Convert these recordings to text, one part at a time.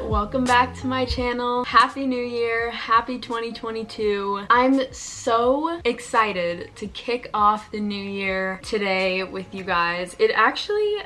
Welcome back to my channel. Happy New Year, happy 2022. I'm so excited to kick off the new year today with you guys. It actually,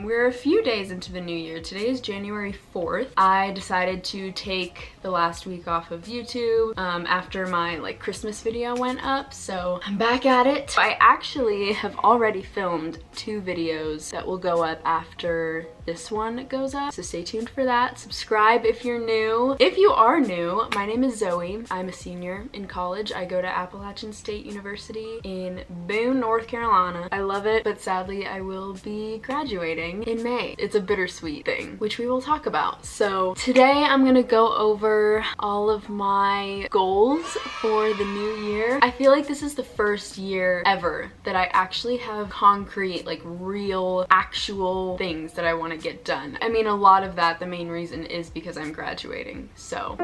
we're a few days into the new year. Today is January 4th. I decided to take the last week off of YouTube after my Christmas video went up, so I'm back at it. I actually have already filmed 2 videos that will go up after this one goes up, so stay tuned for that. Subscribe if you're new. If you are new, my name is Zoe. I'm a senior in college. I go to Appalachian State University in Boone, North Carolina. I love it, but sadly I will be graduating in May. It's a bittersweet thing, which we will talk about. So today I'm gonna go over all of my goals for the new year. I feel like this is the first year ever that I actually have concrete, real, actual things that I want to get done. I mean, a lot of that, the main reason is because I'm graduating, so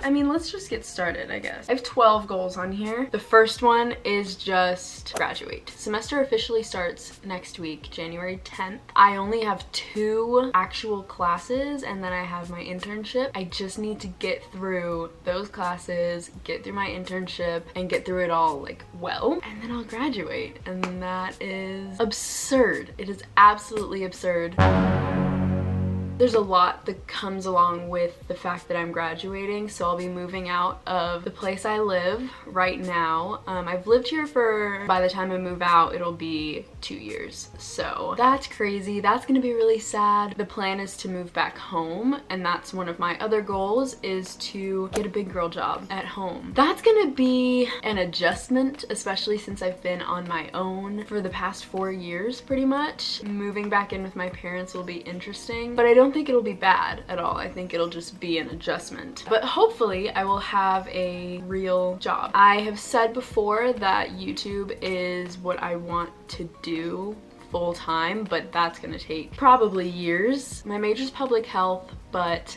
I mean, let's just get started, I guess. I have 12 goals on here. The first one is just graduate. Semester officially starts next week, January 10th. I only have 2 actual classes and then I have my internship. I just need to get through those classes, get through my internship, and get through it all well, and then I'll graduate. And that is absurd. It is absolutely absurd. There's a lot that comes along with the fact that I'm graduating, so I'll be moving out of the place I live right now. I've lived here for, by the time I move out, it'll be 2 years. So that's crazy. That's gonna be really sad. The plan is to move back home, and that's one of my other goals, is to get a big girl job at home. That's gonna be an adjustment, especially since I've been on my own for the past 4 years, pretty much. Moving back in with my parents will be interesting, but I don't think it'll be bad at all. I think it'll just be an adjustment. But hopefully I will have a real job. I have said before that YouTube is what I want to do full time, but that's gonna take probably years. My major is public health, but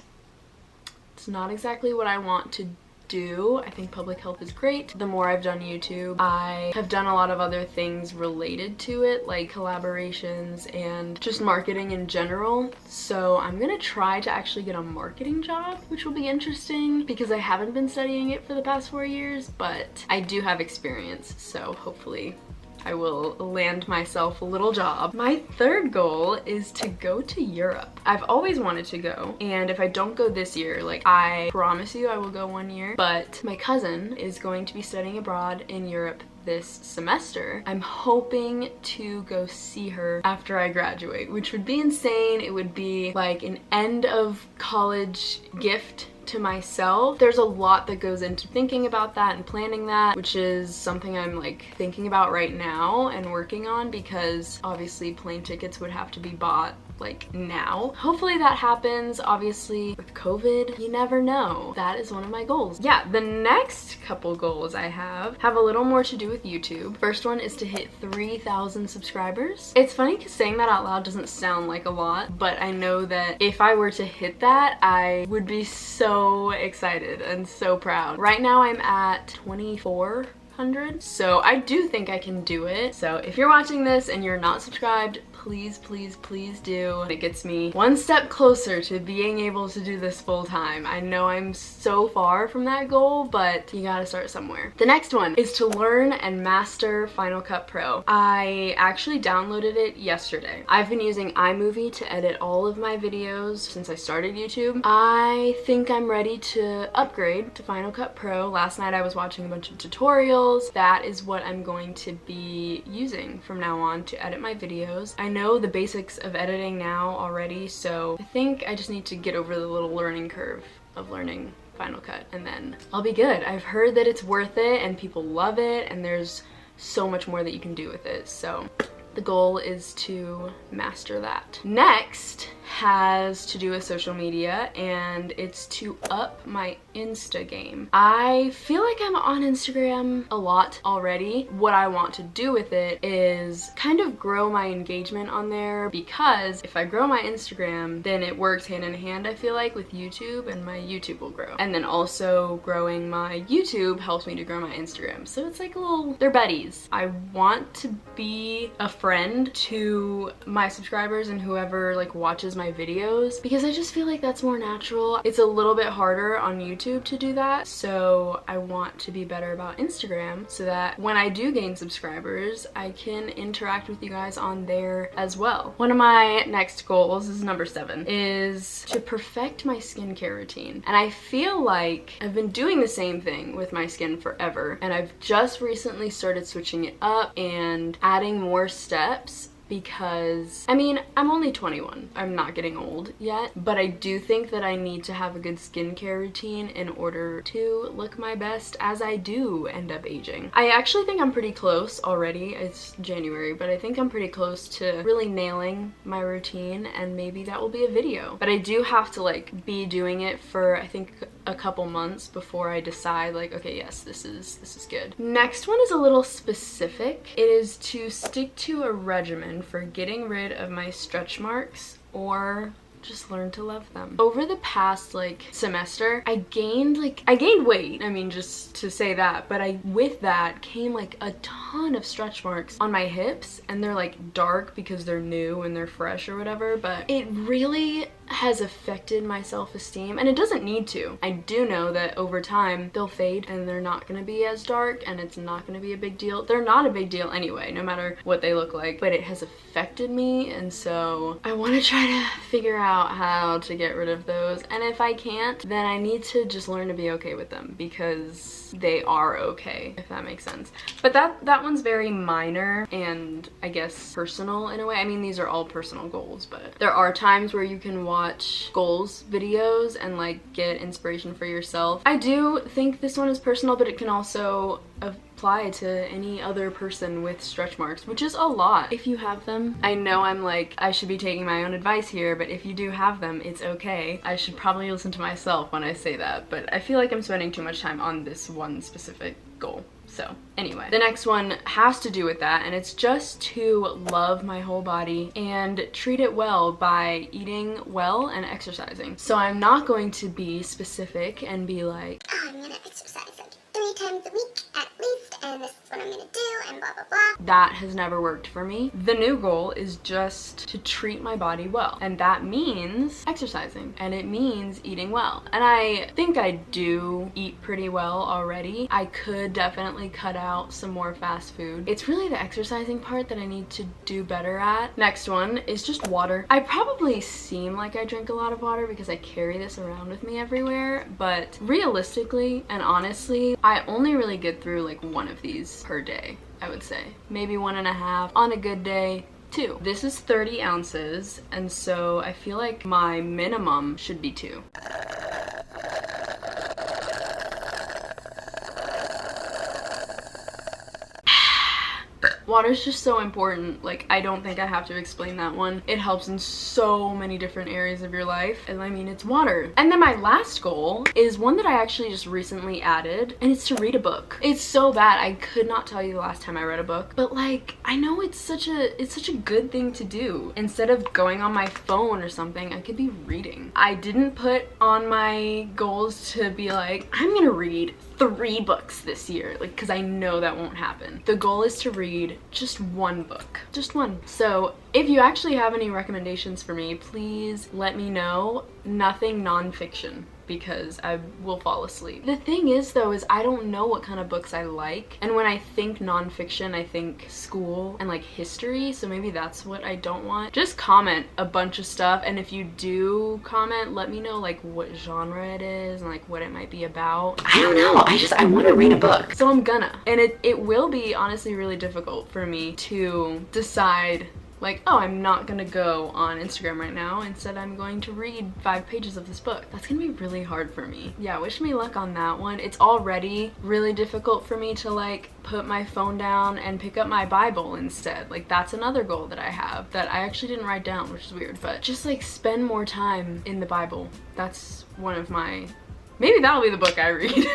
it's not exactly what I want to do. I think public health is great. The more I've done YouTube, I have done a lot of other things related to it, like collaborations and just marketing in general. So I'm gonna try to actually get a marketing job, which will be interesting because I haven't been studying it for the past 4 years, but I do have experience, so hopefully I will land myself a little job. My third goal is to go to Europe. I've always wanted to go, and if I don't go this year, I promise you I will go 1 year, but my cousin is going to be studying abroad in Europe this semester. I'm hoping to go see her after I graduate, which would be insane. It would be an end of college gift to myself. There's a lot that goes into thinking about that and planning that, which is something I'm thinking about right now and working on, because obviously plane tickets would have to be bought now. Hopefully that happens. Obviously with COVID, you never know. That is one of my goals. Yeah, the next couple goals I have a little more to do with YouTube. First one is to hit 3,000 subscribers. It's funny because saying that out loud doesn't sound like a lot, but I know that if I were to hit that, I would be so excited and so proud. Right now I'm at 2,400, so I do think I can do it. So if you're watching this and you're not subscribed, please, please, please do. It gets me one step closer to being able to do this full time. I know I'm so far from that goal, but you gotta start somewhere. The next one is to learn and master Final Cut Pro. I actually downloaded it yesterday. I've been using iMovie to edit all of my videos since I started YouTube. I think I'm ready to upgrade to Final Cut Pro. Last night I was watching a bunch of tutorials. That is what I'm going to be using from now on to edit my videos. I know the basics of editing now already, so I think I just need to get over the little learning curve of learning Final Cut, and then I'll be good. I've heard that it's worth it and people love it, and there's so much more that you can do with it. So the goal is to master that. Next has to do with social media, and it's to up my Insta game. I feel like I'm on Instagram a lot already. What I want to do with it is kind of grow my engagement on there, because if I grow my Instagram, then it works hand in hand, I feel like, with YouTube, and my YouTube will grow. And then also growing my YouTube helps me to grow my Instagram. So it's like a little, they're buddies. I want to be a friend to my subscribers and whoever like watches my videos, because I just feel like that's more natural. It's a little bit harder on YouTube to do that, so I want to be better about Instagram so that when I do gain subscribers, I can interact with you guys on there as well. One of my next goals, this is number 7, is to perfect my skincare routine. And I feel like I've been doing the same thing with my skin forever, and I've just recently started switching it up and adding more steps, because, I mean, I'm only 21. I'm not getting old yet, but I do think that I need to have a good skincare routine in order to look my best as I do end up aging. I actually think I'm pretty close already. It's January, but I think I'm pretty close to really nailing my routine, and maybe that will be a video. But I do have to like be doing it for, I think, a couple months before I decide like, okay, yes, this is good. Next one is a little specific. It is to stick to a regimen for getting rid of my stretch marks, or just learn to love them. Over the past like semester, I gained weight. I mean, just to say that, but with that came like a ton of stretch marks on my hips, and they're like dark because they're new and they're fresh or whatever, but it really has affected my self-esteem, and it doesn't need to. I do know that over time they'll fade and they're not gonna be as dark, and it's not gonna be a big deal. They're not a big deal anyway, no matter what they look like, but it has affected me, and so I want to try to figure out how to get rid of those. And if I can't, then I need to just learn to be okay with them, because they are okay, if that makes sense. But that one's very minor and I guess personal in a way. I mean, these are all personal goals, but there are times where you can watch goals videos and like get inspiration for yourself. I do think this one is personal, but it can also apply to any other person with stretch marks, which is a lot. If you have them, I know I'm like, I should be taking my own advice here, but if you do have them, it's okay. I should probably listen to myself when I say that, but I feel like I'm spending too much time on this one specific goal. So anyway, the next one has to do with that, and it's just to love my whole body and treat it well by eating well and exercising. So I'm not going to be specific and be like, oh, I'm gonna exercise like 3 times a week at least, and this is what I'm gonna do, and blah blah blah. That has never worked for me. The new goal is just to treat my body well, and that means exercising, and it means eating well. And I think I do eat pretty well already. I could definitely cut out some more fast food. It's really the exercising part that I need to do better at. Next one is just water. I probably seem like I drink a lot of water because I carry this around with me everywhere, but realistically and honestly, I only really get through like 1 of these per day, I would say. Maybe 1.5 on a good day. 2. This is 30 ounces, and so I feel like my minimum should be 2. Water's just so important. Like, I don't think I have to explain that one. It helps in so many different areas of your life, and I mean, it's water. And then my last goal is one that I actually just recently added, and it's to read a book. It's so bad. I could not tell you the last time I read a book, but like, I know it's such a good thing to do. Instead of going on my phone or something, I could be reading. I didn't put on my goals to be like, I'm gonna read 3 books this year, like, because I know that won't happen. The goal is to read just 1 book, just 1. So if you actually have any recommendations for me, please let me know. Nothing nonfiction, because I will fall asleep. The thing is though, is I don't know what kind of books I like, and when I think nonfiction, I think school and like history, so maybe that's what I don't want. Just comment a bunch of stuff, and if you do comment, let me know like what genre it is and like what it might be about. I don't know, I want to read a book. So I'm gonna, and it will be honestly really difficult for me to decide Like, oh, I'm not gonna go on Instagram right now. Instead, I'm going to read 5 pages of this book. That's gonna be really hard for me. Yeah, wish me luck on that one. It's already really difficult for me to like put my phone down and pick up my Bible instead. Like, that's another goal that I have that I actually didn't write down, which is weird, but just like spend more time in the Bible. That's one of my, maybe that'll be the book I read.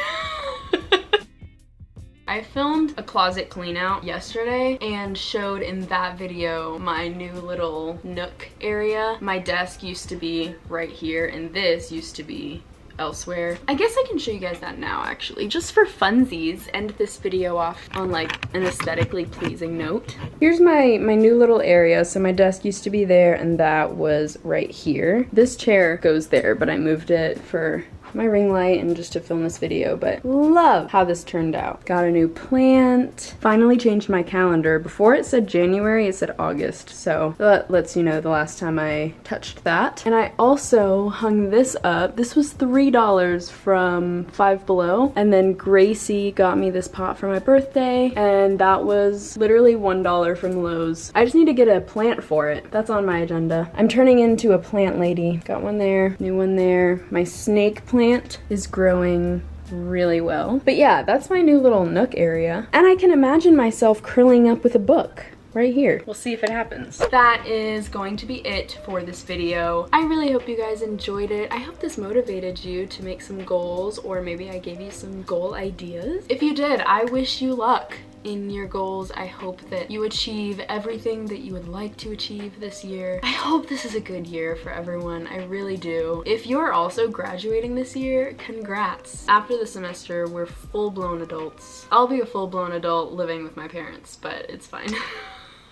I filmed a closet clean out yesterday and showed in that video my new little nook area. My desk used to be right here and this used to be elsewhere. I guess I can show you guys that now actually, just for funsies. End this video off on like an aesthetically pleasing note. Here's my new little area. So my desk used to be there and that was right here. This chair goes there, but I moved it for my ring light and just to film this video, but love how this turned out. Got a new plant. Finally changed my calendar. Before it said January, it said August, so that lets you know the last time I touched that. And I also hung this up. This was $3 from Five Below, and then Gracie got me this pot for my birthday, and that was literally $1 from Lowe's. I just need to get a plant for it. That's on my agenda. I'm turning into a plant lady. Got one there, new one there. My snake plant is growing really well. But yeah, that's my new little nook area. And I can imagine myself curling up with a book right here. We'll see if it happens. That is going to be it for this video. I really hope you guys enjoyed it. I hope this motivated you to make some goals, or maybe I gave you some goal ideas. If you did, I wish you luck in your goals. I hope that you achieve everything that you would like to achieve this year. I hope this is a good year for everyone. I really do. If you're also graduating this year, congrats. After the semester, we're full-blown adults. I'll be a full-blown adult living with my parents, but it's fine.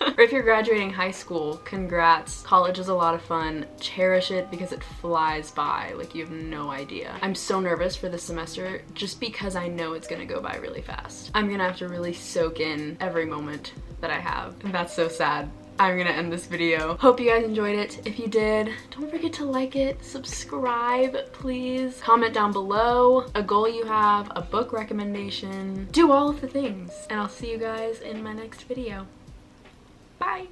Or if you're graduating high school, congrats. College is a lot of fun. Cherish it because it flies by like you have no idea. I'm so nervous for this semester just because I know it's gonna go by really fast. I'm gonna have to really soak in every moment that I have, and that's so sad. I'm gonna end this video. Hope you guys enjoyed it. If you did, don't forget to like it, subscribe, please. Comment down below a goal you have, a book recommendation. Do all of the things, and I'll see you guys in my next video. Bye.